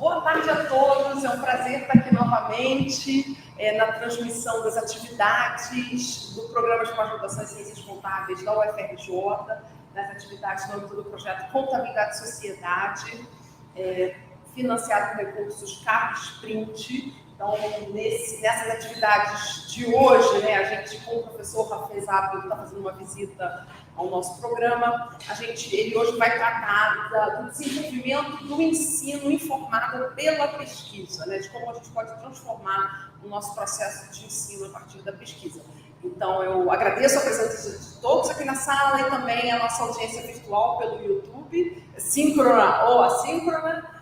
Boa tarde a todos, é um prazer estar aqui novamente na transmissão das atividades do Programa de Pós-Graduação em Ciências Contábeis da UFRJ, nas atividades no âmbito do projeto Contabilidade e Sociedade, financiado com recursos CAPES-Sprint. Então, nessas atividades de hoje, a gente, com o professor HAFEZ, está fazendo uma visita ao nosso programa. Ele hoje vai tratar do desenvolvimento do ensino informado pela pesquisa, de como a gente pode transformar o nosso processo de ensino a partir da pesquisa. Então, eu agradeço a presença de todos aqui na sala e também a nossa audiência virtual pelo YouTube, síncrona ou assíncrona.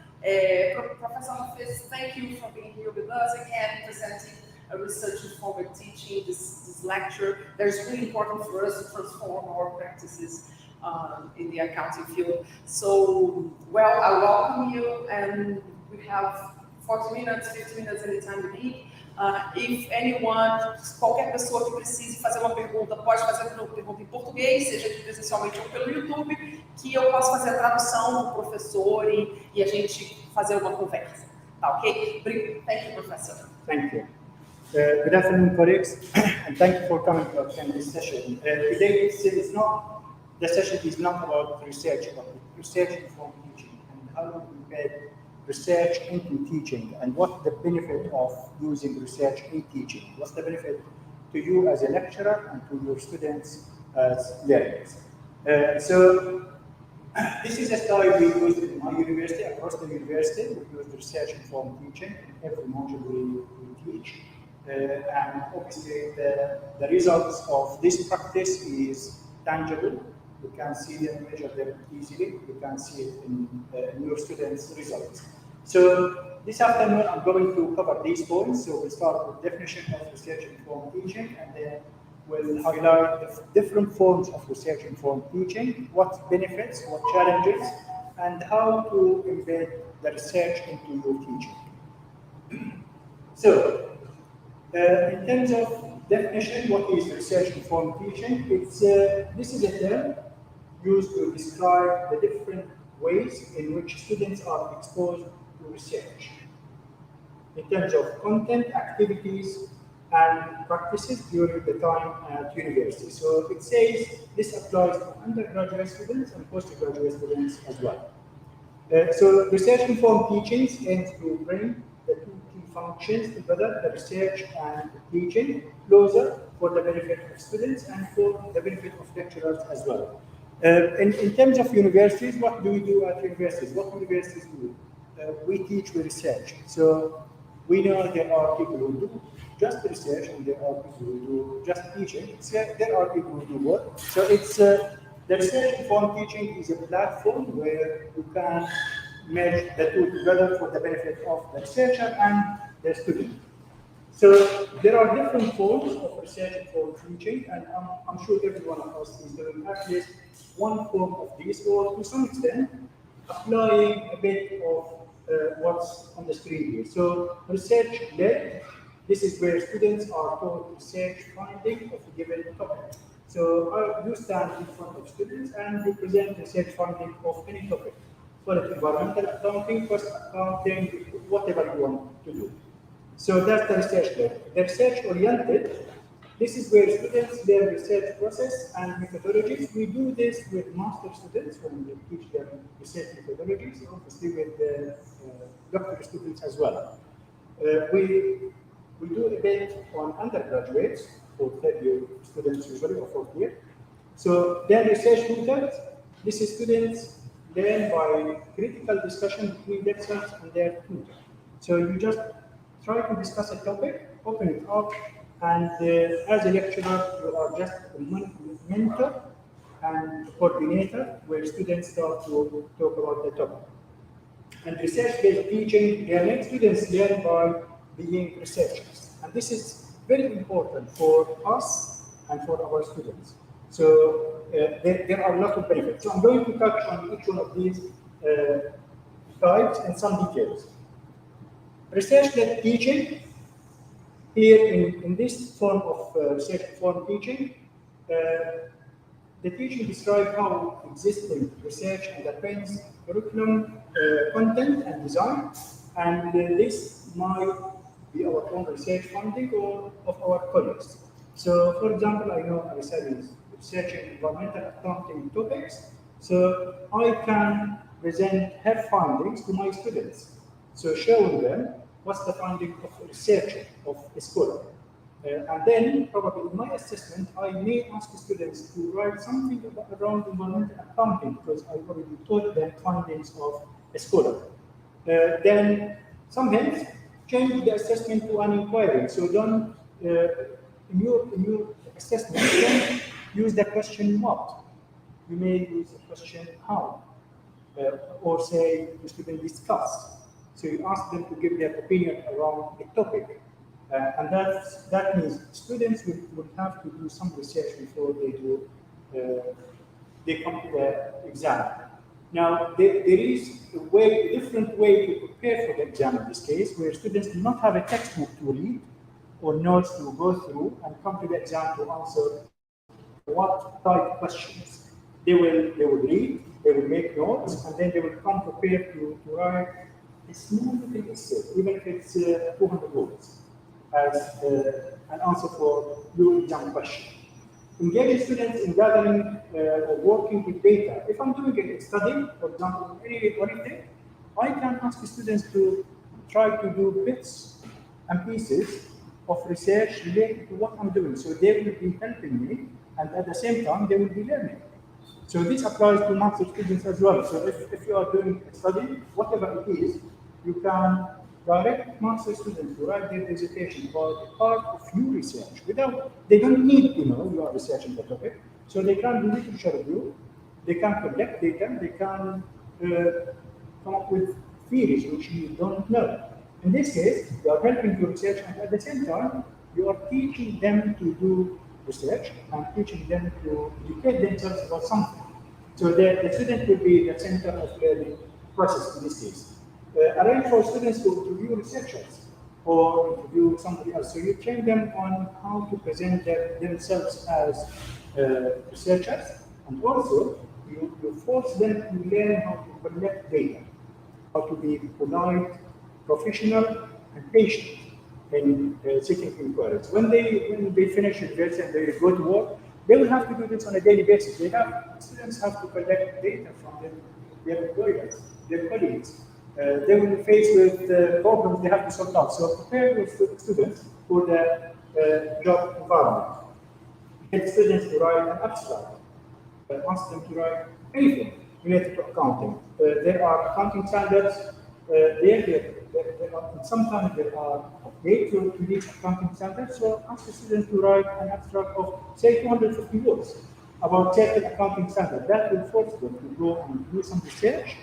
Professor HAFEZ, thank you for being here with us again, presenting a research-informed teaching this lecture. That is really important for us to transform our practices in the accounting field. So, well, I welcome you, and we have 40 minutes, 50 minutes, anytime you need. If anyone, qualquer pessoa que precise fazer uma pergunta, pode fazer uma pergunta em português, seja presencialmente ou pelo YouTube, que eu posso fazer a tradução do professor e a gente fazer uma conversa. Tá, ok? Thank you, professor. Thank you. Good afternoon, colleagues, and thank you for coming to attend this session. Today, the session is not about research, but research informed teaching and how to embed research into teaching and what the benefit of using research in teaching. What's the benefit to you as a lecturer and to your students as learners? So this is a slide we used in my university, across the university. We use research-informed teaching in every module we teach. And obviously the results of this practice is tangible. You can see them, measure them easily. You can see it in your students' results. So this afternoon, I'm going to cover these points. So we'll start with definition of research-informed teaching, and then we'll highlight the different forms of research-informed teaching, what benefits, what challenges, and how to embed the research into your teaching. So, in terms of definition, what is research-informed teaching? This is a term used to describe the different ways in which students are exposed to research. In terms of content, activities, and practices during the time at university. So it says this applies to undergraduate students and postgraduate students as well. So research-informed teachings aims to bring the two key functions together, the research and teaching, closer for the benefit of students and for the benefit of lecturers as well. In terms of universities, what do we do at universities? What universities do? We teach, we research. So we know there are people who do just research and there are people who do just teaching. There are people who do both. So the research-informed teaching is a platform where you can merge the two together for the benefit of the researcher and the student. So there are different forms of research-informed teaching, and I'm sure every one of us is doing at least one form of these, or to some extent, applying a bit of what's on the screen here. So research-led, this is where students are taught research finding of a given topic. So you stand in front of students and you present research finding of any topic. For environmental accounting, cost accounting, whatever you want to do. So that's the research-led. The research-oriented, this is where students learn research process and methodologies. We do this with master students when we teach them research methodologies, obviously with the doctoral students as well. We do a bit on undergraduates, or third-year students usually, or fourth year. So their research methods, this is students learn by critical discussion between themselves and their tutor. So you just try to discuss a topic, open it up, and as a lecturer, you are just a mentor and coordinator where students start to talk about the topic. And research-based teaching, learning, students learn by being researchers. And this is very important for us and for our students. So there are a lot of benefits. So I'm going to touch on each one of these types and some details. Research-led teaching, here in this form of research-informed teaching, the teaching describes how existing research underpins curriculum content and design, And this might be our own research finding or of our colleagues. So, for example, I know Arisal is researching environmental accounting topics, so I can present her findings to my students. So, showing them what's the finding of a researcher, of a scholar. And then, probably in my assessment, I may ask the students to write something around environmental accounting because I already taught them findings of a scholar. Then, sometimes change the assessment to an inquiry. So, don't in your assessment, don't use the question what. You may use the question how, or say the student discuss. So you ask them to give their opinion around the topic, and that means students will have to do some research before they come to the exam. Now there is a different way to prepare for the exam in this case, where students do not have a textbook to read or notes to go through and come to the exam to answer what type questions. They will read, they will make notes, and then they will come prepared to write a small little essay, even if it's 200 words, as an answer for your exam question. Engaging students in gathering or working with data. If I'm doing a study, for example, anything, I can ask the students to try to do bits and pieces of research related to what I'm doing. So they will be helping me, and at the same time, they will be learning. So this applies to master's students as well. So if you are doing a study, whatever it is, you can direct master's students to write their dissertation for a part of your research. They don't need to know you are researching the topic. So they can do literature review, they can collect data, they can come up with theories which you don't know. In this case, you are helping your research, and at the same time, you are teaching them to do research and teaching them to educate themselves about something. So the student will be the center of learning process in this case. Arrange for students to interview researchers or interview somebody else. So you train them on how to present themselves as researchers, and also you force them to learn how to collect data, how to be polite, professional, and patient in seeking inquiries. When they finish university and they go to work, they will have to do this on a daily basis. Students have to collect data from their employers, their colleagues. They will be faced with problems they have to sort out. So prepare your students for the job environment. Get students to write an abstract. Ask them to write anything related to accounting. There are accounting standards. Sometimes there are updates to these accounting standards. So ask the students to write an abstract of, say, 250 words about certain accounting standards. That will force them to go and do some research,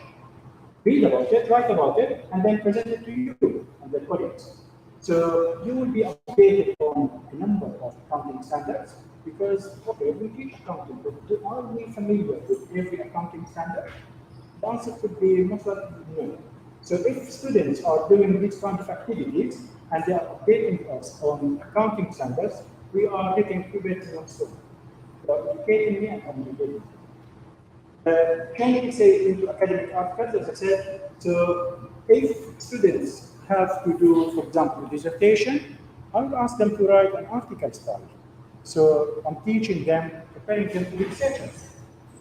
read about it, write about it, and then present it to you and the colleagues. So you will be updated on a number of accounting standards because, okay, we teach accounting, but are we familiar with every accounting standard? The answer could be most likely no. So if students are doing these kind of activities and they are updating us on accounting standards, we are getting two birds in one stone. They are educating me and communicating. Changing, say, into academic articles, as I said, so if students have to do, for example, a dissertation, I would ask them to write an article style. So I'm teaching them, preparing them to be researchers.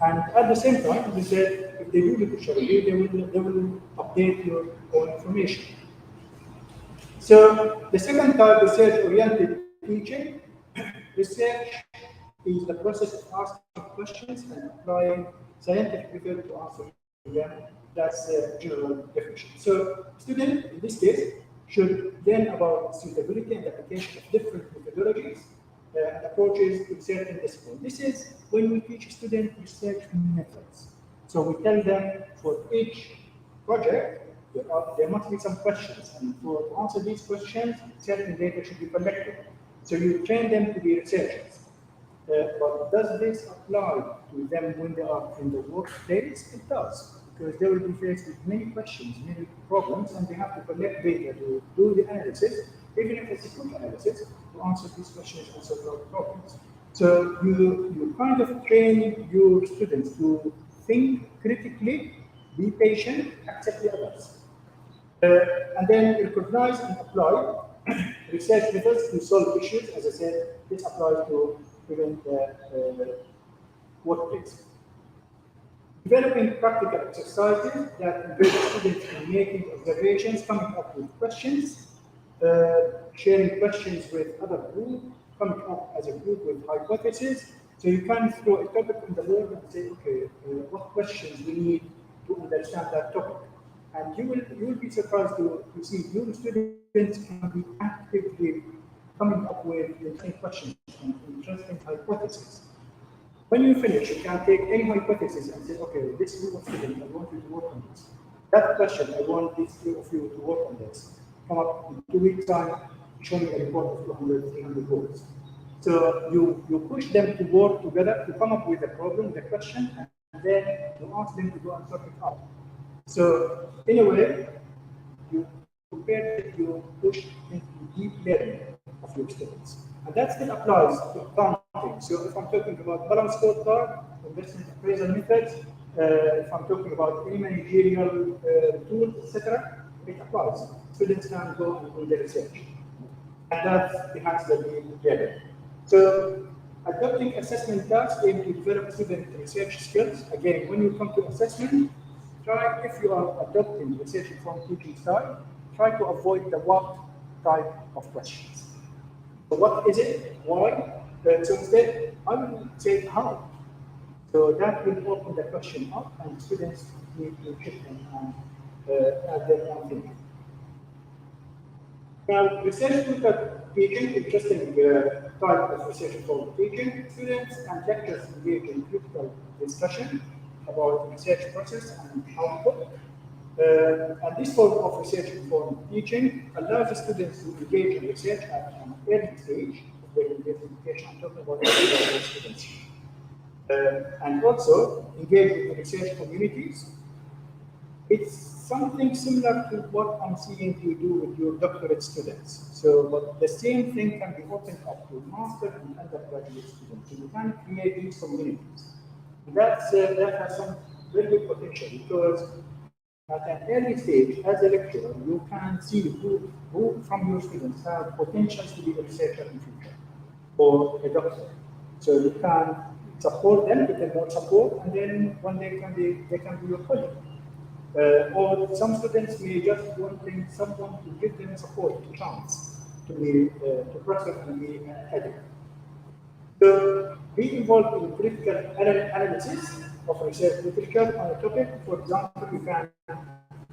And at the same time, as I said, if they do literature review, they will update your own information. So the second type, research-oriented teaching. Research is the process of asking questions and applying scientific method to answer them. That's the general definition. So students, in this case, should learn about suitability and application of different methodologies and approaches to certain disciplines. This is when we teach students research methods. So we tell them for each project, there must be some questions, and to answer these questions, certain data should be collected. So you train them to be researchers. But does this apply to them when they are in the workplace? It does, because they will be faced with many questions, many problems, and they have to collect data to do the analysis, even if it's a quick analysis, to answer these questions and solve problems. So you kind of train your students to think critically, be patient, accept the others. And then recognize and apply research methods to solve issues. As I said, this applies to prevent the workplace. Developing practical exercises that involve students in making observations, coming up with questions, sharing questions with other groups, coming up as a group with hypotheses. So you can throw a topic on the board and say, okay, what questions we need to understand that topic. And you will be surprised to see your students can be actively coming up with interesting questions and interesting hypotheses. When you finish, you can take any hypothesis and say, okay, this group of students, I want you to work on this. That question, I want this group of you to work on this. Come up in 2 weeks' time, show me a report of 200, 300 words. So you push them to work together to come up with a problem, the question, and then you ask them to go and sort it out. So in a way, you push into deep learning of your students. And that still applies to accounting. So if I'm talking about balance scorecard, investment appraisal methods, if I'm talking about any managerial tools, etc., it applies. Students can go and do the research. And that enhances the deep learning. So adopting assessment tasks aim to develop student research skills. Again, when you come to assessment, try, if you are adopting research-informed teaching style, try to avoid the what type of questions. So what is it? Why? So instead, I will say how. So that will open the question up, and students need to check and add their own thinking. Now, research-informed teaching, interesting type of research-informed teaching. Students and lecturers engage in critical discussion about research process and output. And this form of research-informed teaching allows the students to engage in research at an early stage of their education. I'm talking about students. And also engage with the research communities. It's something similar to what I'm seeing you do with your doctorate students. So, but the same thing can be opened up to master and undergraduate students. So you can create these communities. That has some very good potential, because at an early stage, as a lecturer, you can see who from your students have potentials to be a researcher in the future or a doctor. So you can support them, give them more support, and then one day they can be your colleague. Or some students may just want someone to give them support, a chance to process and be academic. So be involved in critical analysis of research literature on a topic. For example, you can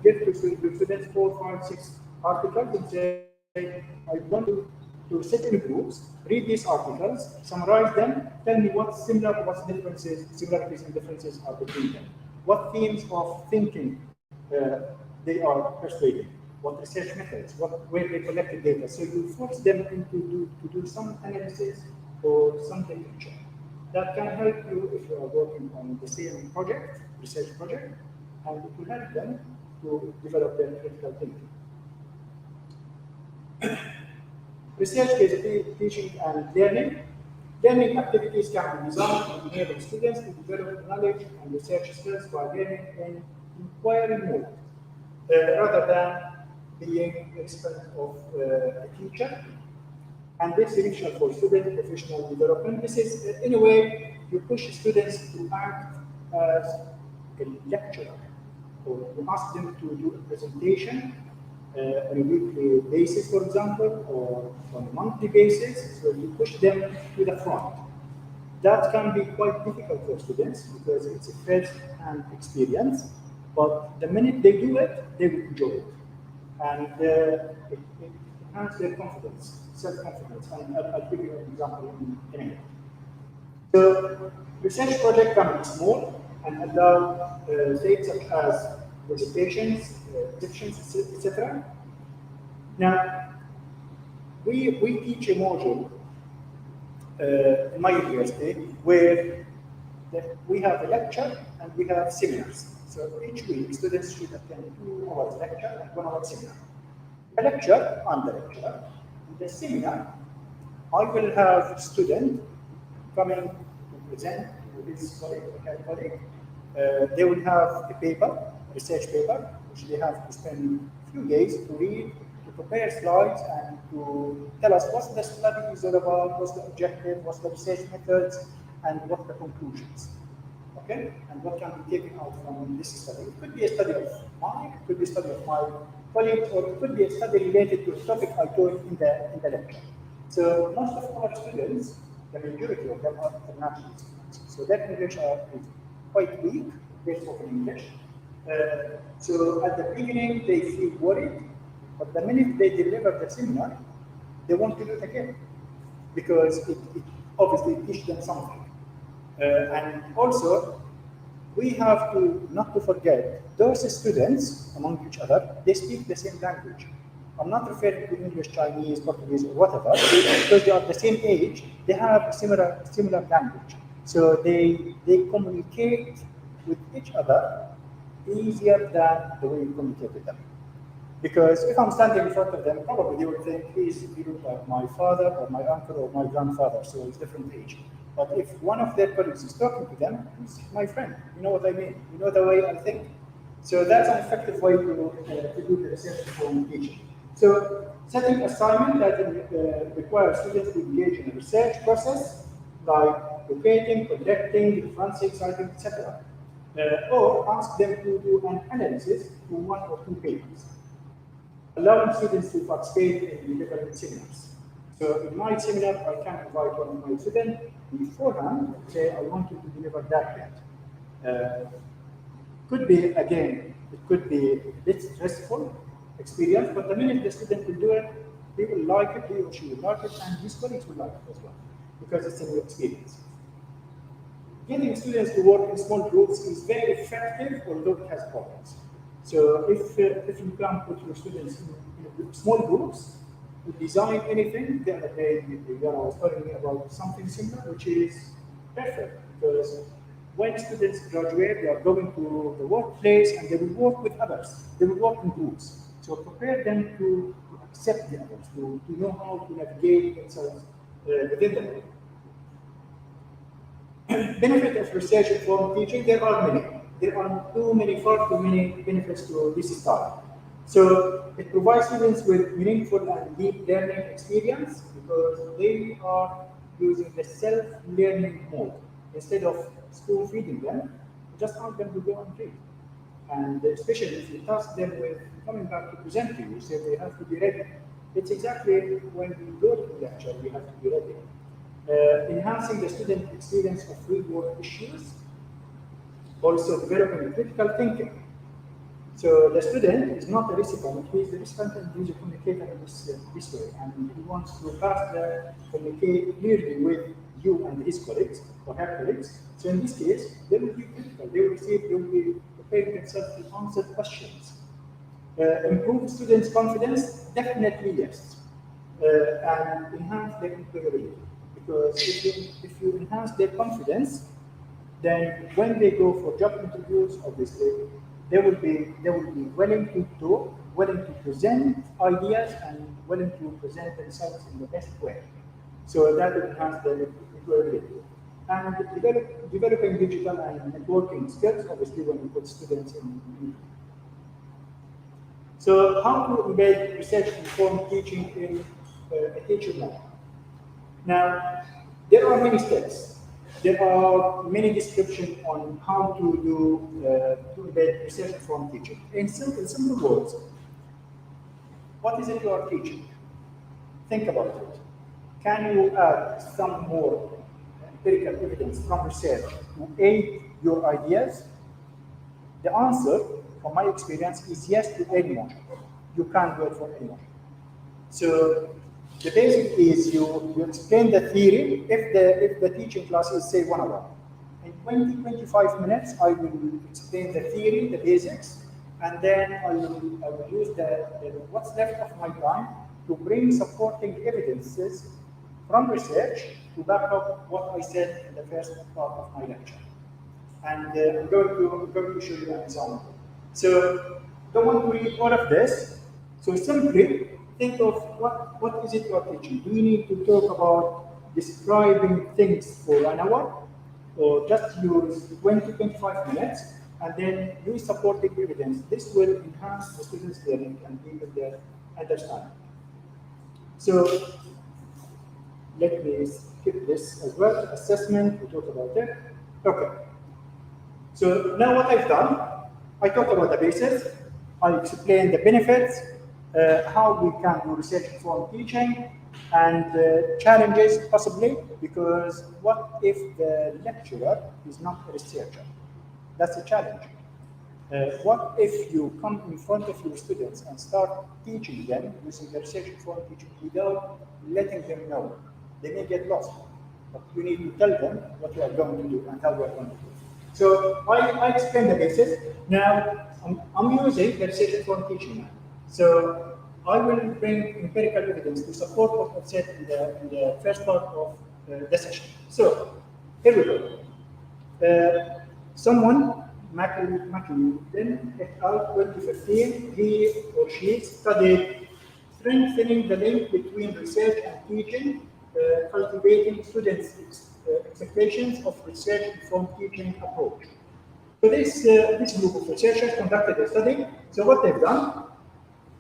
give to students 4, 5, 6 articles and say, I want to sit in groups, read these articles, summarize them, tell me what's similar, what's differences, similarities and differences are between them. What themes of thinking they are persuading, what research methods, where they collected data. So you force them to do some analysis or some literature. That can help you if you are working on the same project, research project, and it will help them to develop their critical thinking. Research-based teaching and learning. Learning activities can be designed to enable students to develop knowledge and research skills by learning in inquiry mode, rather than being expert of a teacher. And this is essential for student professional development. This is, in a way, you push students to act as a lecturer, or you ask them to do a presentation on a weekly basis, for example, or on a monthly basis. So you push them to the front. That can be quite difficult for students because it's a first-hand experience. But the minute they do it, they will enjoy it, and it enhances their confidence, self-confidence. And I'll give you an example in a minute. So, research project can be small and allow things such as presentations, sections, etc. Now, we teach a module in my university where we have a lecture and we have seminars. So each week, students should attend 2 hours lecture and 1 hour seminar. The lecture, I'm the lecturer. In the seminar, I will have students coming to present to his colleague. They will have a paper, a research paper, which they have to spend a few days to read, to prepare slides, and to tell us what the study is all about, what's the objective, what's the research methods, and what the conclusions. Okay? And what can be taken out from this study. It could be a study of mine, it could be a study of my colleagues, or it could be a study related to a topic I taught in the lecture. So most of our students, the majority of them are international students. So their English is quite weak, they spoken English. So at the beginning, they feel worried, but the minute they deliver the seminar, they want to do it again, because it obviously teaches them something. And also, we have to not to forget, those students among each other, they speak the same language. I'm not referring to English, Chinese, Portuguese, or whatever, because they are the same age, they have a similar language. So they communicate with each other easier than the way you communicate with them. Because if I'm standing in front of them, probably they will think, he looks like my father or my uncle or my grandfather, so it's different age. But if one of their colleagues is talking to them, he's my friend. You know what I mean? You know the way I think. So that's an effective way to do the research informed teaching. So setting assignment that requires students to engage in a research process, like locating, collecting, referencing, citing, etc. Or ask them to do an analysis to 1 or 2 papers, allowing students to participate in different seminars. So in my seminar, I can invite one of my students beforehand and say, I want you to deliver that yet. Could be, again, it could be a bit stressful experience, but the minute the student will do it, he will like it, he or she will like it, and his colleagues will like it as well, because it's a new experience. Getting students to work in small groups is very effective, although it has problems. So if you can put your students in small groups to design anything, the other day was telling me about something similar, which is perfect, because when students graduate, they are going to the workplace and they will work with others. They will work in groups. So prepare them to accept the others, to know how to navigate themselves within the group. Benefit of research informed teaching, there are many. There are far too many benefits to this style. So it provides students with meaningful and deep learning experience because they are using the self-learning mode. Instead of school feeding them, just ask them to go and read. And especially if you task them with coming back to present to you, say they have to be ready. It's exactly when we go to the lecture, we have to be ready. Enhancing the student experience of real-world issues, also developing critical thinking. So the student is not a recipient, he is the recipient and he is a communicator in this way, and he wants to communicate clearly with you and his colleagues or her colleagues. So in this case, they will be critical, they will be preparing themselves to answer questions. Improve students' confidence? Definitely yes. And enhance their employability. Because if you enhance their confidence, then when they go for job interviews, obviously, they will be willing to talk, willing to present ideas, and willing to present themselves in the best way. So that will enhance their employability. And developing digital and networking skills, obviously, when we put students in. So how to embed research-informed teaching in a teacher model? Now, there are many steps. There are many descriptions on how to embed research-informed teaching. In simple words, what is it you are teaching? Think about it. Can you add some more empirical evidence from research to aid your ideas? The answer, from my experience, is yes to any module. You can do it for any module. So the basic is you explain the theory. If the teaching class is say 1 hour, in 20-25 minutes I will explain the theory, the basics, and then I will use what's left of my time to bring supporting evidences from research to back up what I said in the first part of my lecture. And I'm going to show you an example. So don't want to read all of this. So simply think of what is it you are teaching. Do you need to talk about describing things for 1 hour, or just use 20-25 minutes and then use supporting evidence. This will enhance the students' learning and deepen their understanding. So let me skip this as well. Assessment, we talked about it. Okay. So now what I've done, I talked about the basis. I explained the benefits, how we can do research-informed teaching, and challenges possibly, because what if the lecturer is not a researcher? That's a challenge. What if you come in front of your students and start teaching them using the research-informed teaching without letting them know? They may get lost, but you need to tell them what you are going to do and how you are going to do it. So I explained the basis. Now I'm using the research-informed teaching now. So I will bring empirical evidence to support what I've said in the first part of the session. So here we go. Someone, McLean, et al. 2015, he or she studied strengthening the link between research and teaching, cultivating students' expectations of research-informed teaching approach. So this group of researchers conducted a study. So what they've done,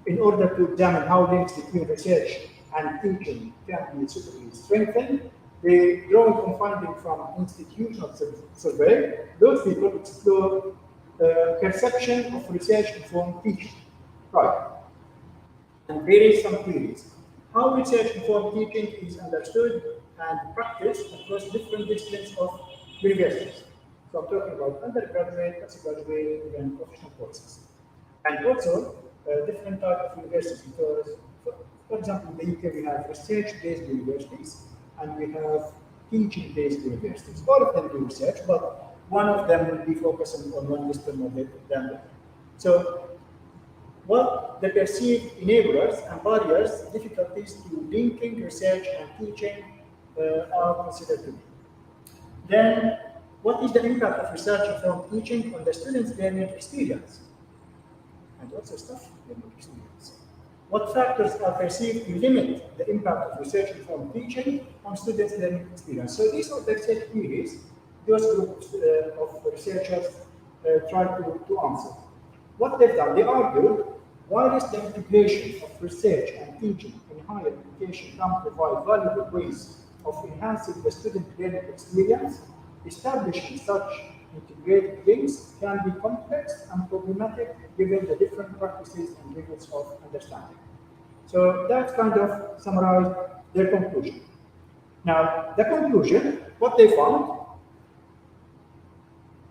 in order to examine how links between research and teaching can be suitably strengthened, they draw on findings from institutional survey. Those people explore perception of research-informed teaching. Right. And there is some theories. How research-informed teaching is understood and practiced across different disciplines of universities. So I'm talking about undergraduate, postgraduate, and professional courses. And also, different types of universities, because, for example, in the UK, we have research-based universities, and we have teaching-based universities. All of them do research, but one of them will be focusing on one discipline than the other. So, what the perceived enablers and barriers, difficulties to linking research and teaching are considered to be. Then, what is the impact of research-informed teaching on the students' learning experience? And also staff learning experience. What factors are perceived to limit the impact of research-informed teaching on students' learning experience? So these are the research theories those groups of researchers try to answer. What they've done, they argued, while the integration of research and teaching in higher education can provide valuable ways of enhancing the student learning experience, establishing such integrated links can be complex and problematic given the different practices and levels of understanding. So that kind of summarized their conclusion. Now, the conclusion, what they found,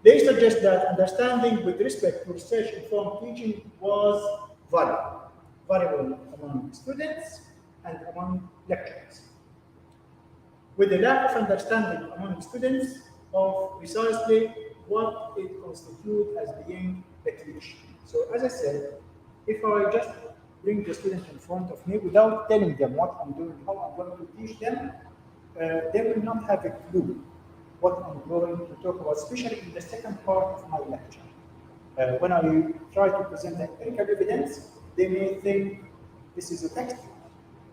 they suggest that understanding with respect to research-informed teaching was variable among students and among lecturers, with a lack of understanding among students of precisely what it constitutes as being the teach. So as I said, if I just bring the student in front of me without telling them what I'm doing, how I'm going to teach them, they will not have a clue what I'm going to talk about, especially in the second part of my lecture. When I try to present the empirical evidence, they may think this is a textbook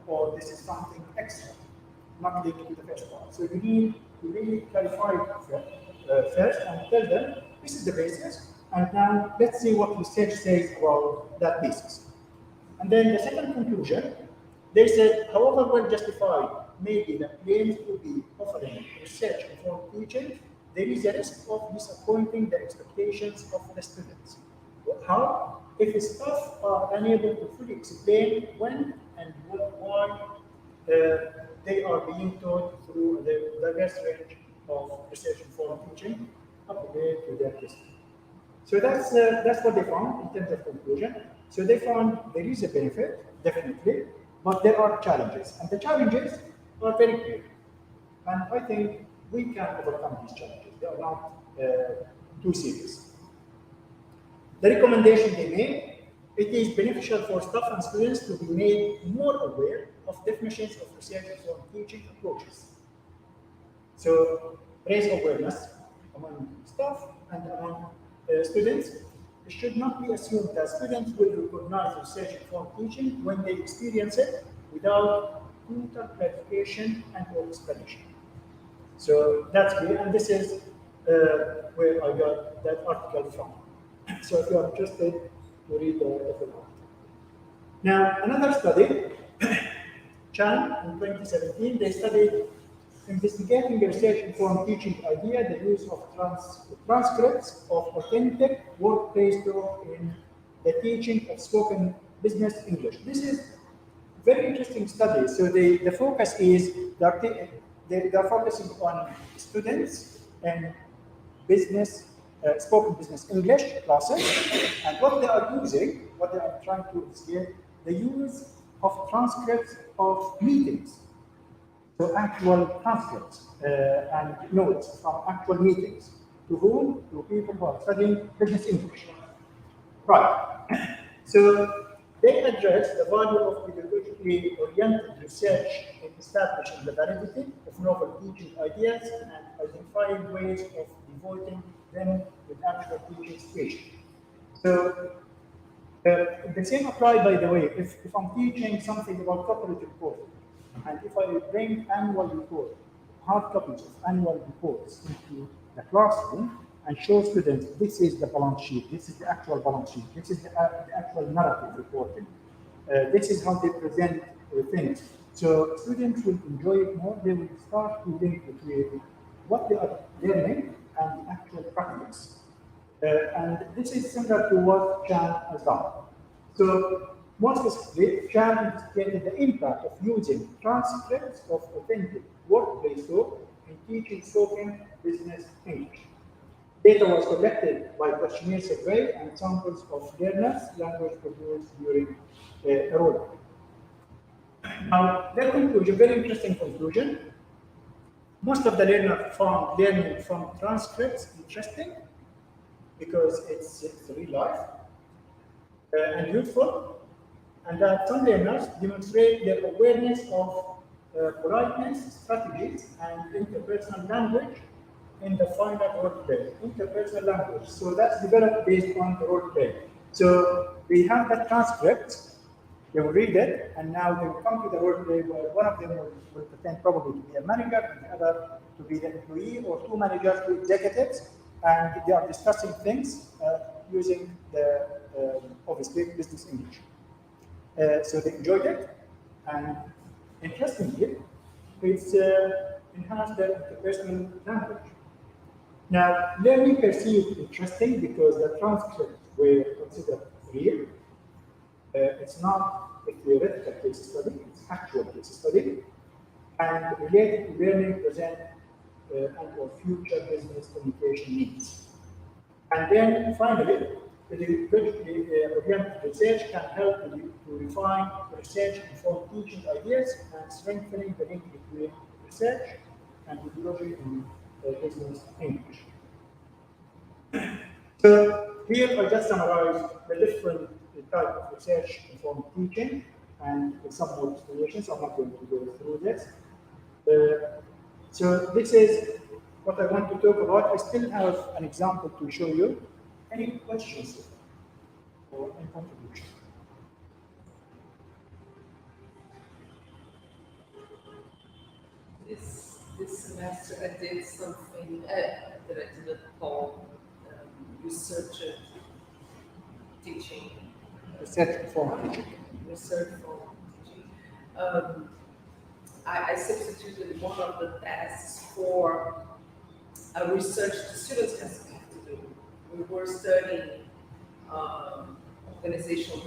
or this is something extra, not linked to the first part. So you need to really clarify it first and tell them this is the basis, and now let's see what research says about that basis. And then the second conclusion, they said, however well justified maybe the claims to be offering research-informed teaching, there is a risk of disappointing the expectations of the students. How? If staff are unable to fully explain when and why they are being taught through the diverse range of research-informed teaching appropriate to their discipline. So that's what they found in terms of conclusion. So they found there is a benefit, definitely, but there are challenges. And the challenges are very clear. And I think we can overcome these challenges. They are not too serious. The recommendation they made, it is beneficial for staff and students to be made more aware of definitions of research-informed teaching approaches. So raise awareness among staff and among students. It should not be assumed that students will recognize research-informed teaching when they experience it without total clarification and or explanation. So that's clear, and this is where I got that article from. So if you are interested, to read the full article. Now, another study, Chan in 2017, they studied investigating research-informed teaching idea, the use of transcripts of authentic workplace talk in the teaching of spoken business English. This is a very interesting study. So the focus is they're focusing on students and business, spoken business English classes, and what they are using, what they are trying to investigate, the use of transcripts of meetings. So actual transcripts and notes from actual meetings. To whom? To people who are studying business English. Right. So they address the value of pedagogically oriented research in establishing the validity of novel teaching ideas and identifying ways of devoting them with actual teaching situations. So the same apply, by the way, if I'm teaching something about corporate reporting, and if I bring annual report, hard copies of annual reports into the classroom and show students this is the balance sheet, this is the actual balance sheet, this is the actual narrative reporting, this is how they present things. So students will enjoy it more, they will start to link between what they are learning and the actual practice. And this is similar to what Chan has done. So, more specifically, Chan investigated the impact of using transcripts of authentic workplace talk in teaching spoken business English. Data was collected by questionnaire survey and samples of learners' language produced during enrollment. Now, their conclusion, very interesting conclusion. Most of the learners found learning from transcripts interesting because it's real life and useful, and that some learners demonstrate their awareness of politeness, strategies, and interpersonal language in the final role play. Interpersonal language. So that's developed based on the role play. So they have that transcript, they will read it, and now they will come to the role play where one of them will pretend probably to be a manager and the other to be the employee, or two managers, two executives, and they are discussing things using the obviously business English. So they enjoyed it, and interestingly, it's enhanced their interpersonal language. Now, learning perceived interesting because the transcripts were considered real. It's not a theoretical case study, it's actual case study, and related to learning present and/or future business communication needs. And then finally, pedagogically oriented research can help to refine research-informed teaching ideas and strengthening the link between research and pedagogy in business English. So here I just summarized the different type of research-informed teaching and some more explanations. I'm not going to go through this. So this is what I want to talk about. I still have an example to show you. Any questions or any contributions? This semester I did something that I didn't call research teaching. Research-informed teaching. Research-informed teaching. I substituted one of the tasks for a research the students have to do. We were studying organizational.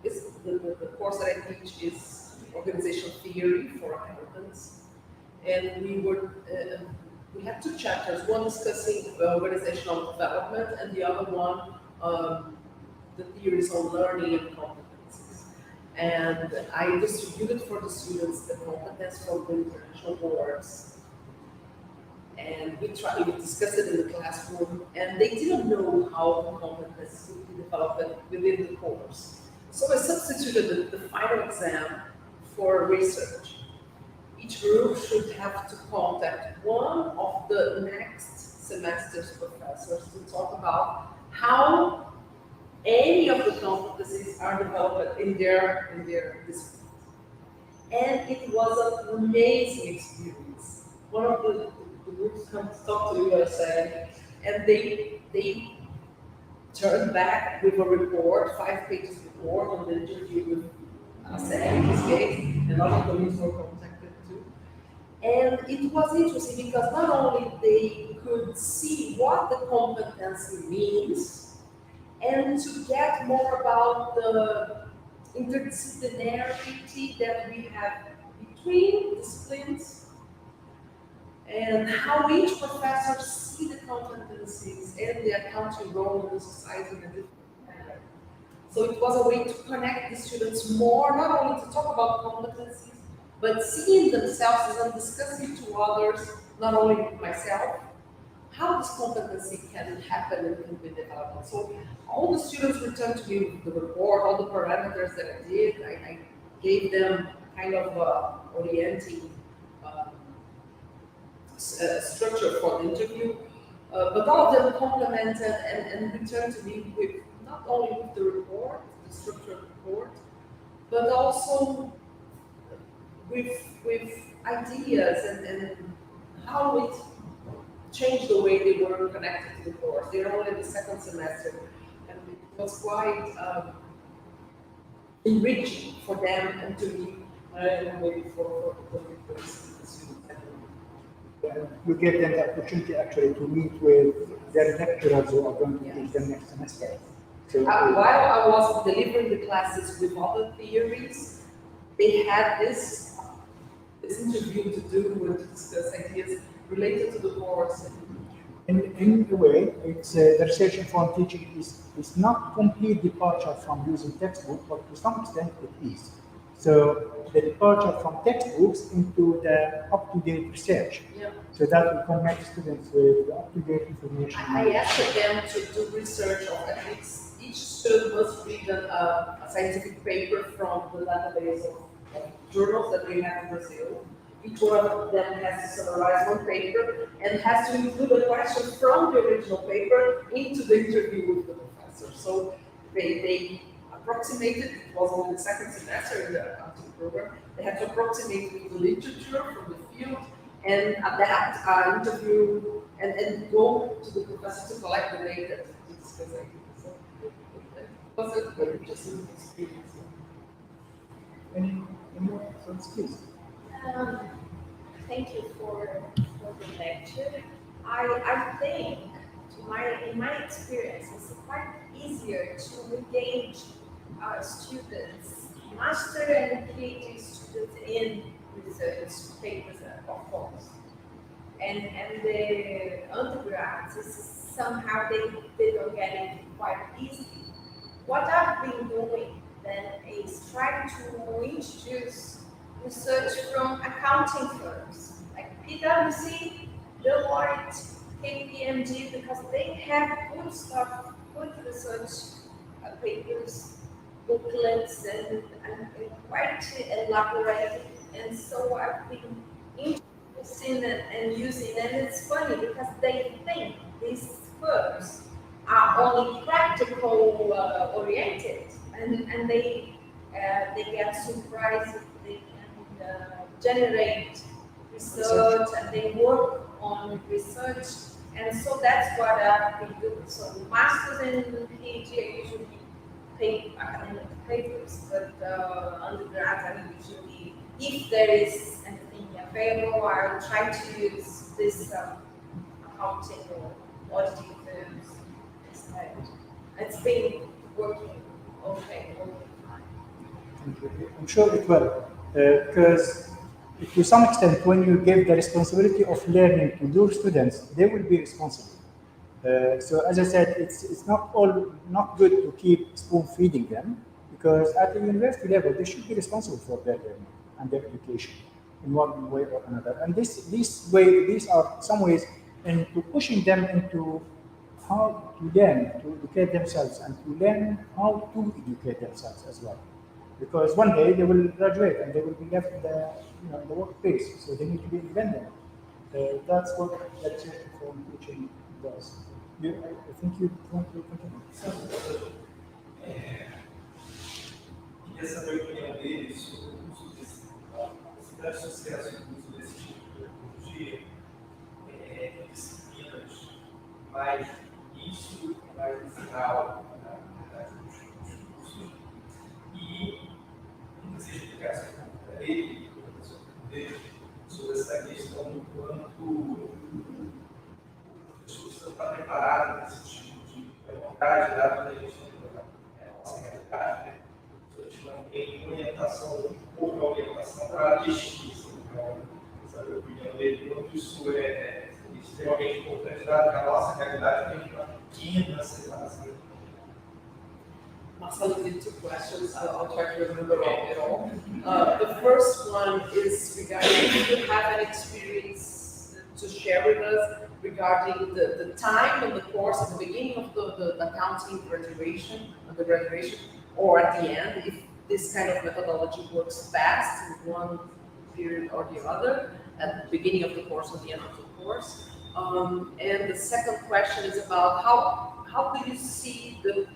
The course that I teach is organizational theory for accountants, and we have two chapters. One discussing organizational development, and the other one the theories on learning and competencies. And I distributed for the students the competence from the international boards. And we discussed it in the classroom, and they didn't know how competence would be developed within the course. So I substituted the final exam for research. Each group should have to contact one of the next semester's professors to talk about how any of the competencies are developed in their discipline. And it was an amazing experience. One of the groups come to talk to USA, and they turn back with a report, 5 pages report on the interview with Sam in this case, and other colleagues were contacted too. And it was interesting because not only they could see what the competency means, and to get more about the interdisciplinarity that we have between disciplines, and how each professor see the competencies and the accounting role in the society in a different manner. So it was a way to connect the students more, not only to talk about competencies, but seeing themselves and discussing to others, not only with myself, how this competency can happen and can be developed. So all the students returned to me with the report, all the parameters that I did. I gave them kind of orienting structure for the interview, but all of them complemented and returned to me with not only with the report, the structured report, but also with ideas and how it changed the way they were connected to the course. They're only in the second semester, and it was quite enriching for them and to me, and maybe for the students. You get them the opportunity actually to meet with their lecturers who are going to teach them next semester. So, while I was delivering the classes with other theories, they had this interview to do and to discuss ideas related to the course. in a way, it's the research informed teaching is not complete departure from using textbook, but to some extent it is. So the departure from textbooks into the up-to-date research. Yeah. So that will connect students with up-to-date information. I asked them to do research on at least each student must read a scientific paper from the database of journals that we have in Brazil. Each one of them has to summarize one paper and has to include a question from the original paper into the interview with the professor. So they approximated, it was only the second semester in the accounting program, they had to approximate with the literature from the field and adapt our interview and go to the professor to collect the data to discuss ideas. So it was a very interesting experience. Any more thoughts, please? Thank you for the lecture. I think, in my experience, it's quite easier to engage our students, master and PhD students in research papers, of course. And the undergrads, somehow they don't get it quite easy. What I've been doing then is trying to introduce research from accounting firms like PwC, Deloitte, KPMG, because they have good stuff, good research papers, booklets, and quite elaborate. And so I've been introducing and using, and it's funny because they think these firms are only practical oriented, and they get surprised if they can generate research and they work on research, and so that's what I've been doing. So masters and PhD are usually academic papers, but undergrads are usually, if there is anything available, I'll try to use this accounting or auditing firms instead. It's been working okay all the time. I'm sure it will, because to some extent, when you give the responsibility of learning to your students, they will be responsible. So as I said, it's not good to keep spoon feeding them, because at the university level, they should be responsible for their learning and their education in one way or another. And these are some ways into pushing them into how to learn to educate themselves and to learn how to educate themselves as well. Because one day they will graduate and they will be left in the workplace, so they need to be independent. That's what research informed teaching does. I think you want to continue. Queria saber a opinião deles sobre o uso desse, possibilidade de sucesso no uso desse tipo de tecnologia em disciplinas mais início, mais no final tem orientação, pouca orientação para a pesquisa. Então, sabe a opinião dele, quanto isso é extremamente importante, dado que a nossa realidade tem uma pequena separação. Marcelo did two questions. I'll try to remember it all. The first one is regarding if you have an experience to share with us regarding the time and the course at the beginning of the accounting graduation, or at the end, if this kind of methodology works best in one period or the other, at the beginning of the course or the end of the course. And the second question is about how do you see the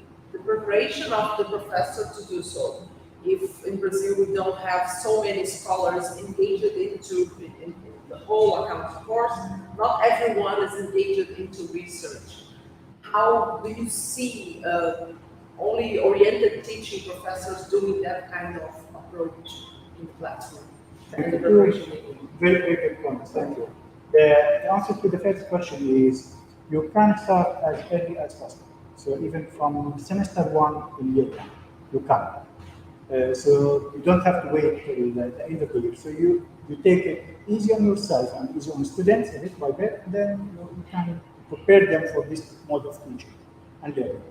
preparation of the professor to do so? If in Brazil we don't have so many scholars engaged into in the whole accounting course, not everyone is engaged into research. How do you see only oriented teaching professors doing that kind of approach in the classroom and the preparation? Very, very good point. Thank you. The answer to the first question is you can start as early as possible. So even from semester 1 in year 10, you can. So you don't have to wait till the end of the year. So you take it easy on yourself and easy on students, bit by bit, and then you can prepare them for this mode of teaching and learning.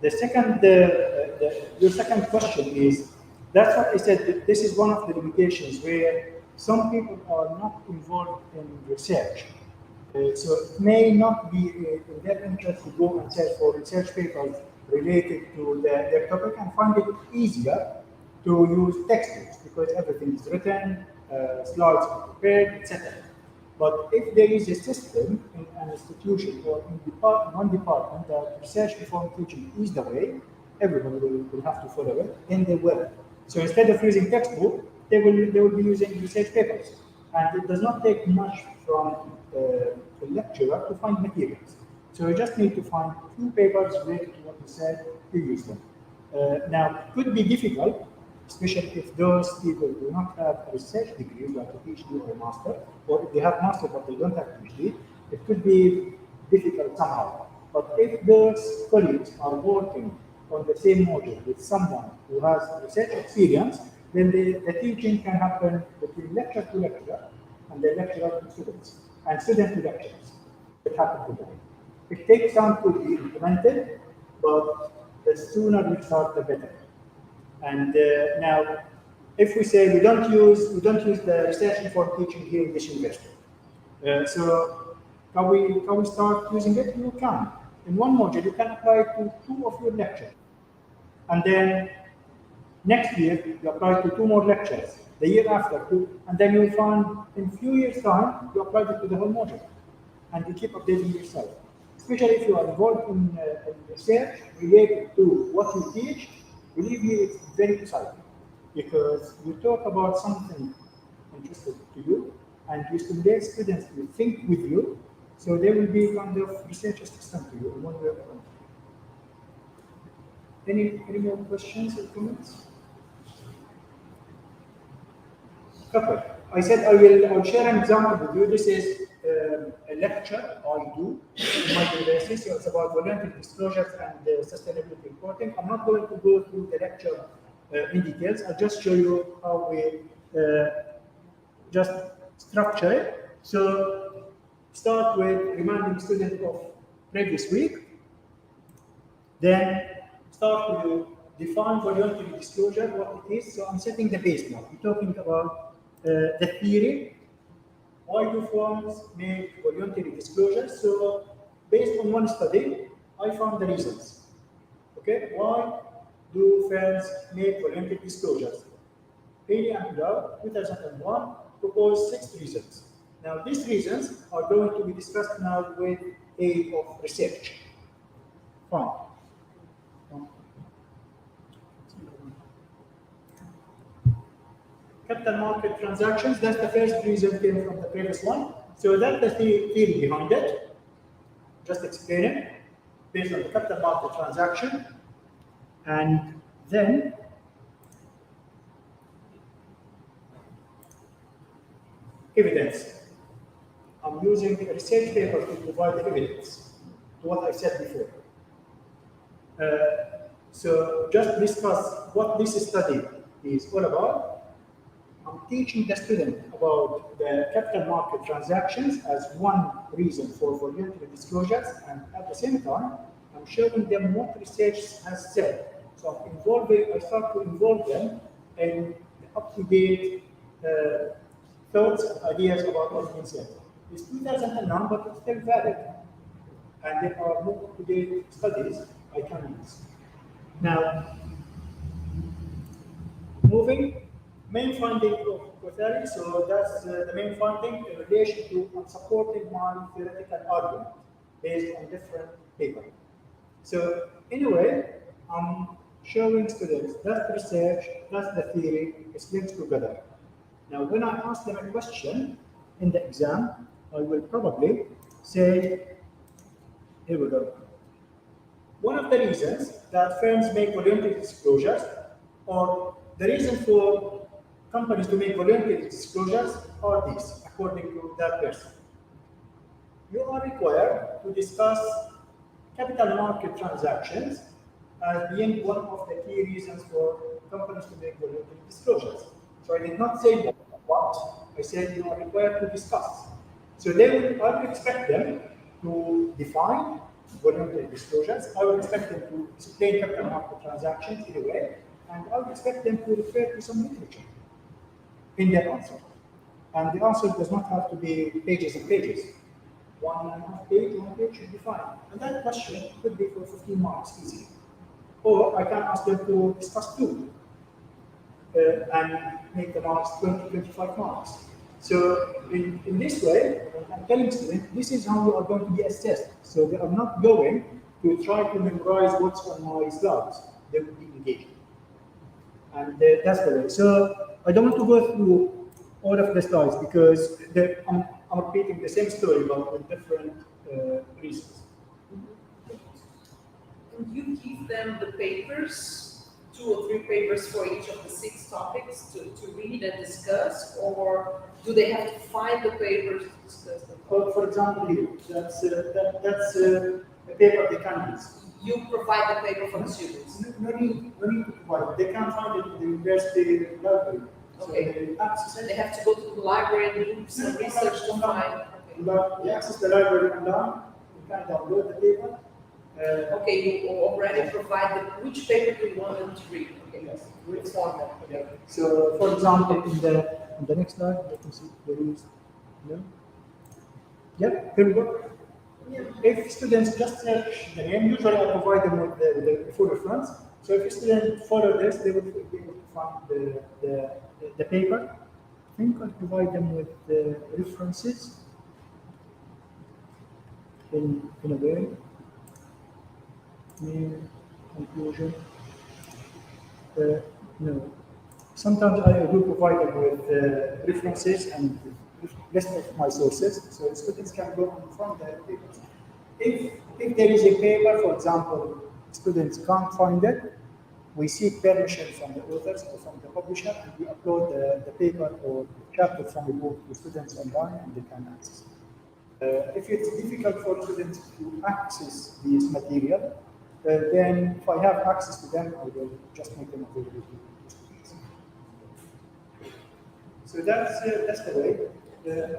The second, your second question is, that's what I said, that this is one of the limitations where some people are not involved in research. So it may not be in their interest to go and search for research papers related to their topic and find it easier to use textbooks because everything is written, slides are prepared, etc. But if there is a system in an institution or in one department that research-informed teaching is the way, everyone will have to follow it, then they will. So instead of using textbook, they will be using research papers. And it does not take much from the lecturer to find materials. So you just need to find a few papers related to what you said to use them. Now, it could be difficult, especially if those people do not have a research degree, like a PhD or a master, or if they have master but they don't have PhD, it could be difficult somehow. But if those colleagues are working on the same module with someone who has research experience, then the teaching can happen between lecturer to lecturer, and the lecturer to students, and student to lecturers. It happens together. It takes time to be implemented, but the sooner we start, the better. And now, if we say we don't use the research-informed teaching here in this university, so can we start using it? You can. In one module, you can apply to 2 of your lectures, and then next year you apply to 2 more lectures. The year after 2, and then you'll find in a few years' time you apply it to the whole module, and you keep updating yourself. Especially if you are involved in research related to what you teach. Believe me, it's very exciting because you talk about something interesting to you and you stimulate students to think with you, so they will be kind of research assistant to you in one way or another. Any more questions or comments? Couple. I said I'll share an example with you. This is a lecture I do in my university. So it's about voluntary disclosures and sustainability reporting. I'm not going to go through the lecture in details. I'll just show you how we just structure it. So start with reminding students of previous week. Then start to define voluntary disclosure, what it is. So I'm setting the base now. I'm talking about the theory. Why do firms make voluntary disclosures? So based on one study, I found the reasons. Okay, why do firms make voluntary disclosures? Haley and Dow, 2001, proposed 6 reasons. Now these reasons are going to be discussed now with aid of research. Fine. Capital market transactions, that's the first reason came from the previous one. So that's the theory behind it. Just explain it based on the capital market transaction. And then evidence. I'm using a research paper to provide the evidence to what I said before. So just discuss what this study is all about. I'm teaching the student about the capital market transactions as one reason for voluntary disclosures, and at the same time, I'm showing them what research has said. So I start to involve them in up-to-date thoughts and ideas about what's been said. It's 2009, but it's still valid. And there are more up-to-date studies I can use. Now, moving, main finding of Voluntary. So that's the main finding in relation to supporting my theoretical argument based on different papers. So anyway, I'm showing students that the research, that the theory is linked together. Now, when I ask them a question in the exam, I will probably say, here we go. One of the reasons that firms make voluntary disclosures, or the reason for companies to make voluntary disclosures, are these, according to that person. You are required to discuss capital market transactions as being one of the key reasons for companies to make voluntary disclosures. So I did not say what, I said you are required to discuss. So I would expect them to define voluntary disclosures. I would expect them to explain capital market transactions in a way, and I would expect them to refer to some literature in their answer. And the answer does not have to be pages and pages. 1.5 page, 1 page should be fine. And that question could be for 15 marks easily. Or I can ask them to discuss two and make the marks 20, 25 marks. So in this way, I'm telling students, this is how you are going to be assessed. So they are not going to try to memorize what's on my slides. They will be engaged. And that's the way. So I don't want to go through all of the slides because I'm repeating the same story but with different reasons. And you give them the papers, 2 or 3 papers for each of the 6 topics to read and discuss, or do they have to find the papers to discuss them? For example, here, that's a paper they can use. You provide the paper for the students? No need to provide. They can find it in the university library. Okay. So they have to go to the library and do some research to find. But you access the library online, you can download the paper. Okay, you already provide which paper do you want them to read? Okay, Yes. which format? Yeah. So, for example, in the next slide, let me see, there is, no? Yep, here we go. If students just search the name, usually I provide them with the full reference. So if students follow this, they will be able to find the paper. I think I'll provide them with the references in a way. Main conclusion. No. Sometimes I do provide them with references and list of my sources, so students can go and find the papers. If there is a paper, for example, students can't find it, we seek permission from the authors or from the publisher, and we upload the paper or chapter from the book to students online, and they can access it. If it's difficult for students to access this material, then if I have access to them, I will just make them available to students. So that's the way.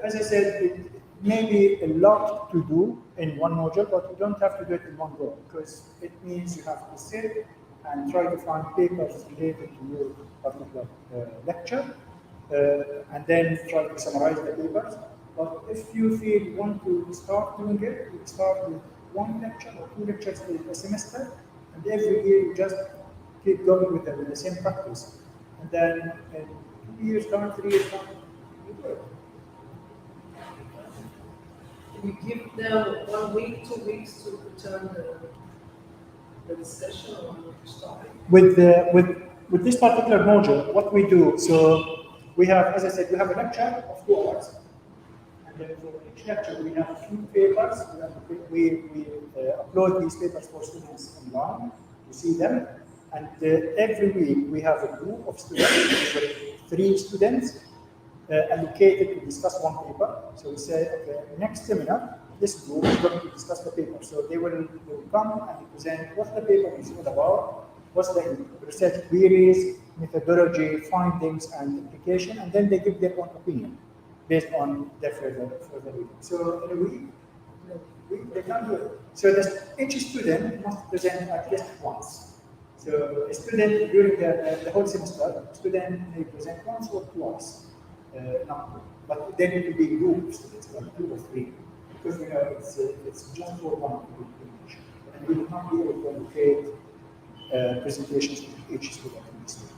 As I said, it may be a lot to do in one module, but you don't have to do it in one go, because it means you have to sit and try to find papers related to your particular lecture, and then try to summarize the papers. But if you feel you want to start doing it, you start with 1 lecture or 2 lectures a semester, and every year you just keep going with the same practice. And then in 2 years time, 3 years time, you do it. You give them 1 week, 2 weeks to return the discussion on which topic? With this particular module, what we do, so we have, as I said, we have a lecture of 2 hours. And then for each lecture, we have a few papers. We upload these papers for students online to see them. And every week, we have a group of students, 3 students, allocated to discuss 1 paper. So we say, okay, next seminar, this group is going to discuss the paper. So they will come and present what the paper is all about, what's the research queries, methodology, findings, and application, and then they give their own opinion based on their further reading. So in a week, they can do it. So each student must present at least once. So a student during the whole semester, student may present once or twice, but they need to be groups, like 2 or 3, because it's just for one group, and we will not be able to allocate presentations to each student in this way.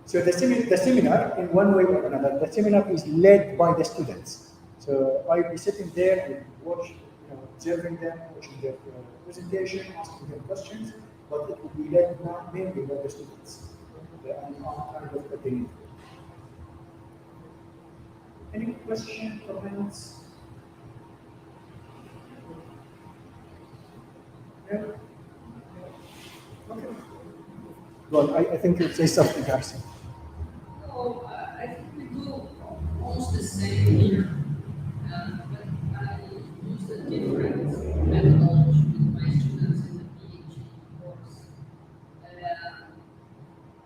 So the seminar, in one way or another, the seminar is led by the students. So I'll be sitting there and observing them, watching their presentation, asking them questions, but it will be led mainly by the students. And I'm kind of coordinating. Any questions, comments? No? Okay. Well, I think you'll say something, Garcia. No, I think we do almost the same here, but I use a different methodology with my students in the PhD course.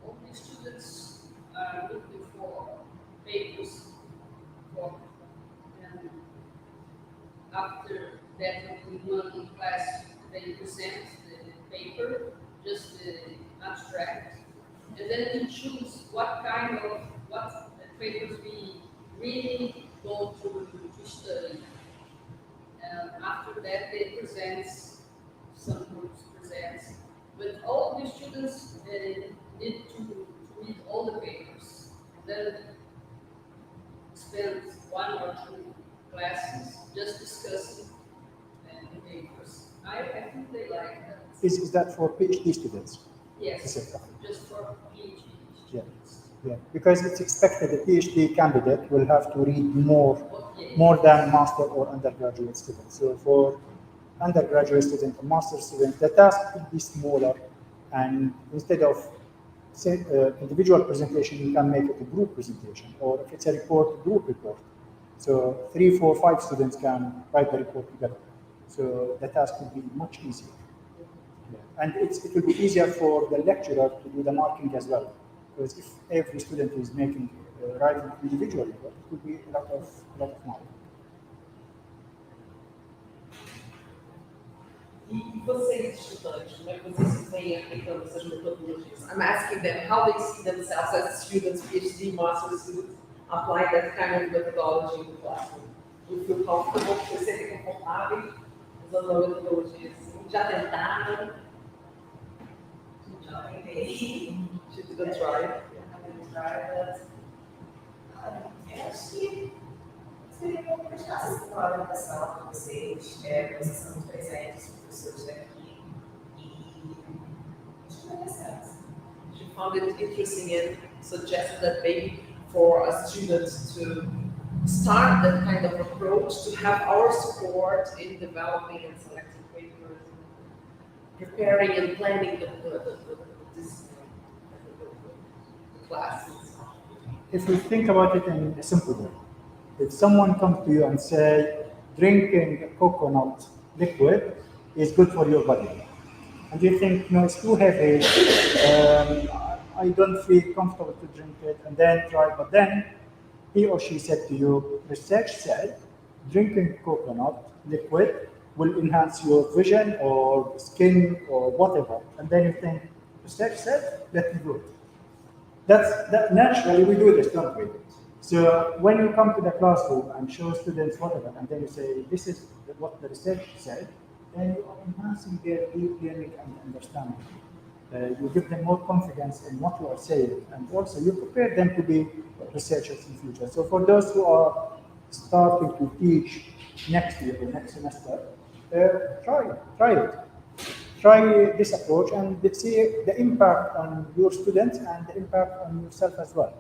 All the students are looking for papers, and after that, in one class, they present the paper, just the abstract, and then we choose what papers we really go to study. And after that, they present, some groups present, but all the students need to read all the papers, and then spend 1 or 2 classes just discussing the papers. I think they like that. Is that for PhD students? Yes, just for PhD students. Yeah, because it's expected a PhD candidate will have to read more than master or undergraduate students. So for undergraduate students and master students, the task could be smaller, and instead of individual presentation, you can make it a group presentation, or if it's a report, group report. So 3, 4, 5 students can write the report together. So the task will be much easier. Yeah. And it will be easier for the lecturer to do the marking as well. Because if every student is writing individually, it will be a lot of marking. E vocês, estudantes, como é que vocês se veem aplicando essas metodologias? I'm asking them how they see themselves as students, PhD, master students, apply that kind of methodology in the classroom. Do you feel comfortable? Vocês se sentem confortáveis usando a metodologia assim? Já tentaram? Já tentei. She didn't try. Eu acho que seria bom prestar atenção na orientação que vocês são muito presentes, professores daqui, e acho que vai dar certo. She found it interesting and suggested that maybe for a student to start that kind of approach, to have our support in developing and selecting papers, preparing and planning the classes. If we think about it in a simple way, if someone comes to you and say, drinking coconut liquid is good for your body, and you think, no, it's too heavy, I don't feel comfortable to drink it, and then try, but then he or she said to you, research said, drinking coconut liquid will enhance your vision or skin or whatever, and then you think, research said, let me do it. That naturally we do this, don't we? So when you come to the classroom and show students whatever, and then you say, this is what the research said, then you are enhancing their deep learning and understanding. You give them more confidence in what you are saying, and also you prepare them to be researchers in the future. So for those who are starting to teach next year or next semester, try it. Try this approach and see the impact on your students and the impact on yourself as well.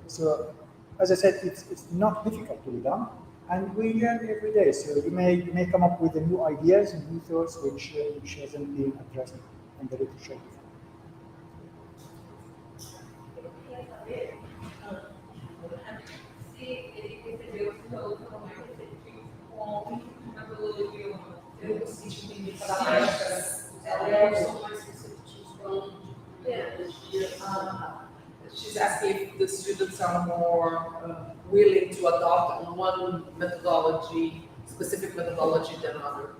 So, as I said, it's not difficult to be done, and we learn every day. So you may come up with new ideas and new thoughts which hasn't been addressed in the literature before. Eu sou mais receptiva She's asking if the students are more willing to adopt one methodology, specific methodology than other.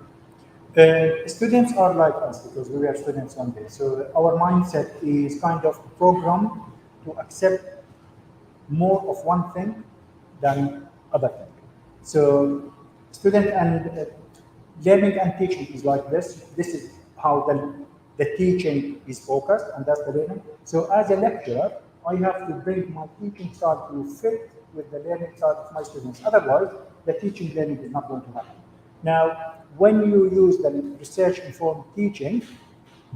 Students are like us because we are students one day. So our mindset is kind of programmed to accept more of one thing than other thing. So student and learning and teaching is like this. This is how the teaching is focused, and that's the learning. So as a lecturer, I have to bring my teaching style to fit with the learning style of my students. Otherwise, the teaching learning is not going to happen. Now, when you use the research-informed teaching,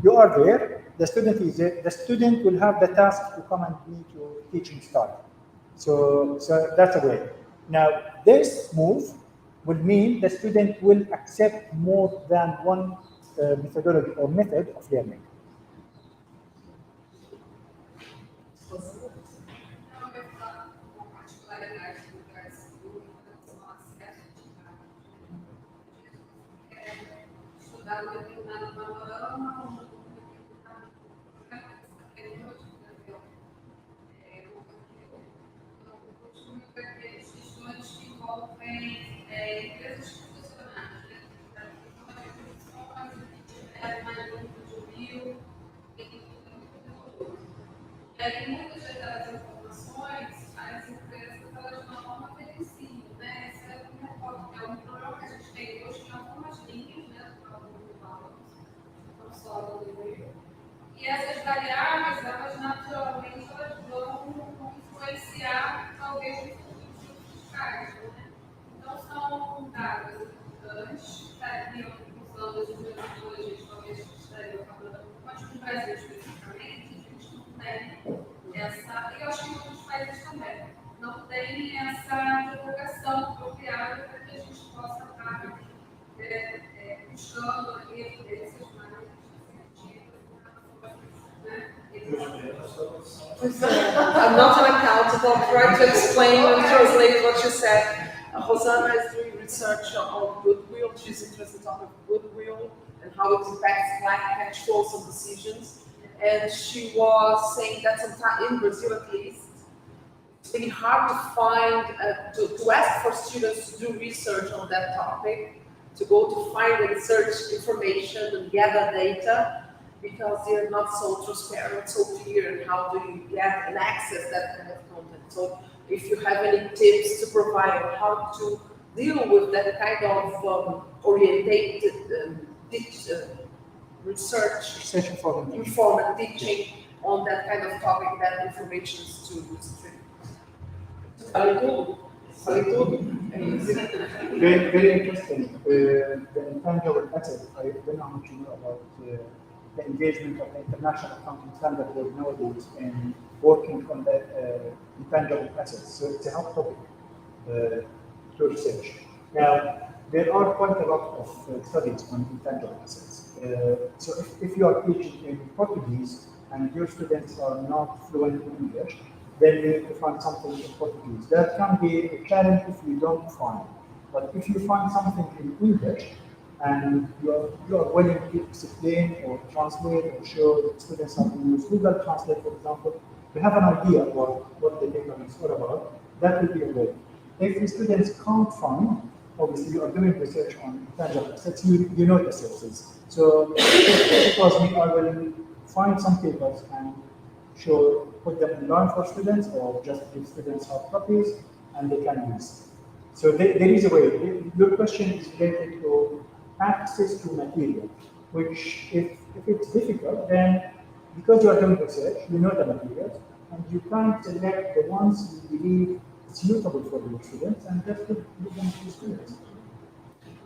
you are there, the student is there, the student will have the task to come and meet your teaching style. So that's a way. Now, this move will mean the student will accept more than one methodology or method of learning. E muitas das informações, as empresas elas não referenciam, né? Esse é um problema que a gente tem hoje em algumas linhas, né? Não só do nível. E essas variáveis, elas naturalmente elas vão influenciar talvez os fluxos fiscais, né? Então são dados importantes, estariam usando as metodologias talvez que estariam falando, mas no Brasil especificamente, eu acho que em outros países também, não tem essa divulgação apropriada para que a gente possa estar buscando evidências mais I'm not an accountant, I'll try to explain and translate what you said. Rosanna is doing research on goodwill. She's interested in the topic of goodwill and how it impacts cash flows and decisions. And she was saying that sometimes in Brazil at least, it's really hard to find, to ask for students to do research on that topic, to go to find and search information and gather data, because they're not so transparent, so clear in how do you get and access that kind of content. So if you have any tips to provide on how to deal with that kind of orientated research informed teaching on that kind of topic, that information is too restricted. Falei tudo? Very, very interesting. The intangible asset, I don't know how much you know about the engagement of the International Accounting Standard Board nowadays in working on the intangible assets. So it's a hot topic to research. Now, there are quite a lot of studies on intangible assets. So if you are teaching in Portuguese and your students are not fluent in English, then you need to find something in Portuguese. That can be a challenge if you don't find. But if you find something in English and you are willing to explain or translate or show students how to use Google Translate, for example, to have an idea about what the data is all about, that will be a way. If the students can't find, obviously you are doing research on intangible assets, you know the sources. So because we are willing to find some papers and put them online for students or just give students hard copies and they can use. So there is a way. Your question is related to access to material, which if it's difficult, then because you are doing research, you know the materials, and you can select the ones you believe suitable for your students and just give them to students.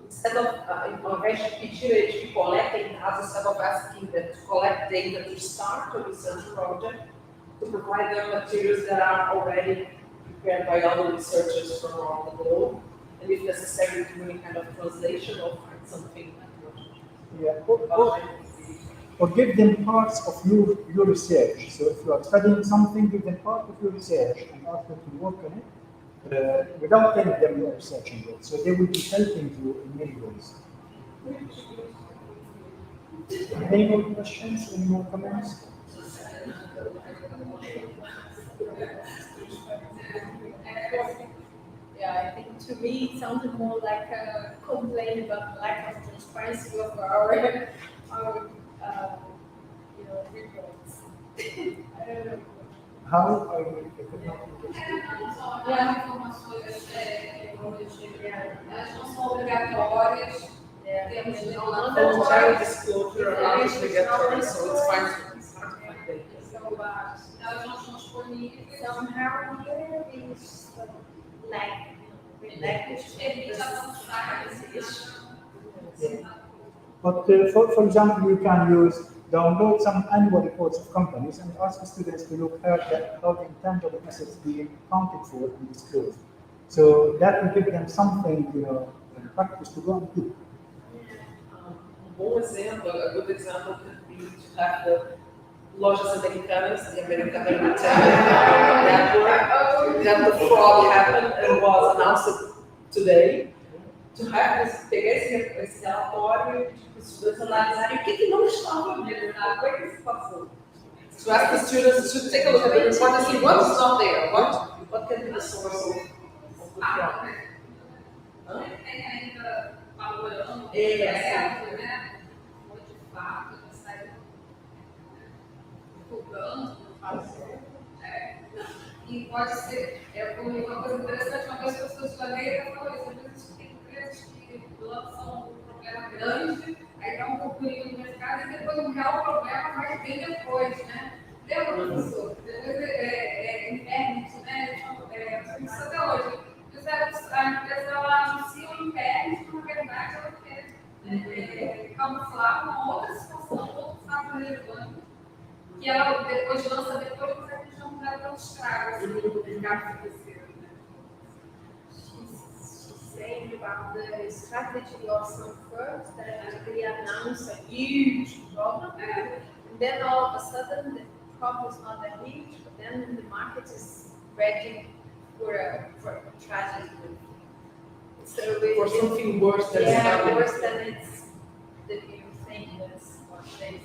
Instead of, ao invés de pedir eles que coletem dados, instead of asking them to collect data to start a research project, to provide them materials that are already prepared by other researchers from around the globe, and if necessary, do any kind of translation or find something or give them parts of your research. So if you are studying something, give them part of your research and ask them to work on it without telling them you are researching it. So they will be helping you in many ways. Any more questions? Any more comments? Yeah, I think to me it sounded more like a complaint about lack of transparency of our reports. I don't know. How are you? Elas não são obrigatórias. Temos Voluntary disclosure are not obligatory, so it's fine to find data. elas não são disponíveis. Somehow here is lack. Evite avançar esse But for example, you can download some annual reports of companies and ask students to look at how the intangible assets being accounted for and disclosed. So that will give them something, practice to go and do. Bom exemplo, a good example could be to have the lojas americanas, the American network, that the fraud happened and was announced today. To have pegar esse relatório e os estudantes analisarem o que não estava ali, como é que isso passou. To ask the students to take a look at the report and see what is not there, what can be the source of the fraud. Tem ainda valorando o Exato. né? Foi de fato, ele saiu divulgando, e pode ser, uma coisa interessante, uma vez que eu sou janeiro, falou isso, às vezes tem empresas que lançam um problema grande, aí dá um burburinho no mercado e depois o real problema vai vir depois, né? Lembra, professor? Depois internet, né? Isso até hoje. A empresa ela anuncia o internet, que na verdade ela quer camuflar uma outra situação, outro fato relevante, que ela depois lança depois, mas a gente não dá tanto estrago assim, no mercado financeiro. Saying about the strategy of some firms that actually announce a huge problem, and then all of a sudden the problem is not that huge, but then the market is ready for a tragedy. So For something worse than worse than it's the new thing that's what they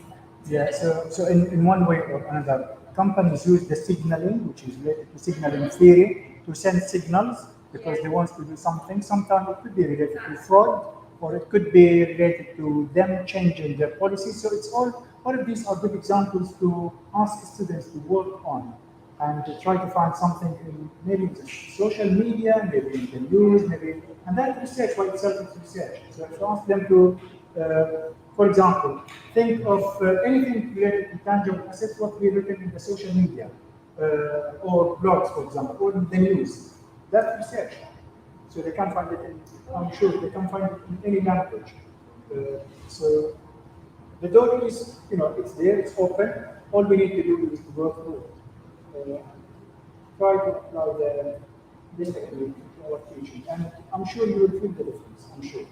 Yeah, so in one way or another, companies use the signaling, which is related to signaling theory, to send signals because they want to do something. Sometimes it could be related to fraud, or it could be related to them changing their policies. So it's all of these are good examples to ask students to work on and to try to find something in maybe the social media, maybe in the news, maybe, and that research by itself is research. So if you ask them to, for example, think of anything related to tangible assets, what we written in the social media, or blogs, for example, or in the news. That's research. So they can find it I'm sure they can find it in any language. So the door is, it's there, it's open. All we need to do is to go through it. Try to apply this technique to our teaching. And I'm sure you will feel the difference, I'm sure.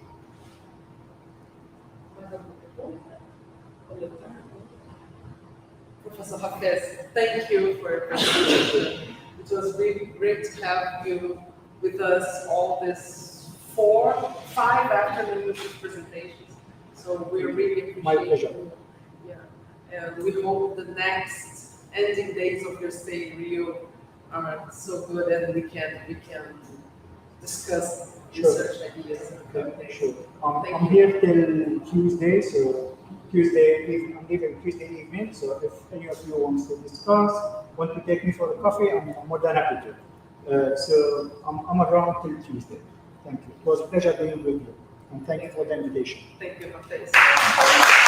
Professor HAFEZ, thank you for your presentation. It was really great to have you with us all this 5 afternoon presentations. So we really appreciate My pleasure. you. Yeah. And we hope the next ending days of your stay in Rio are so good and we can discuss research ideas. Sure. I'm here till Tuesday, so I'm leaving Tuesday evening, so if any of you wants to discuss, want to take me for a coffee, I'm more than happy to. So I'm around till Tuesday. Thank you. It was a pleasure being with you, and thank you for the invitation. Thank you, HAFEZ.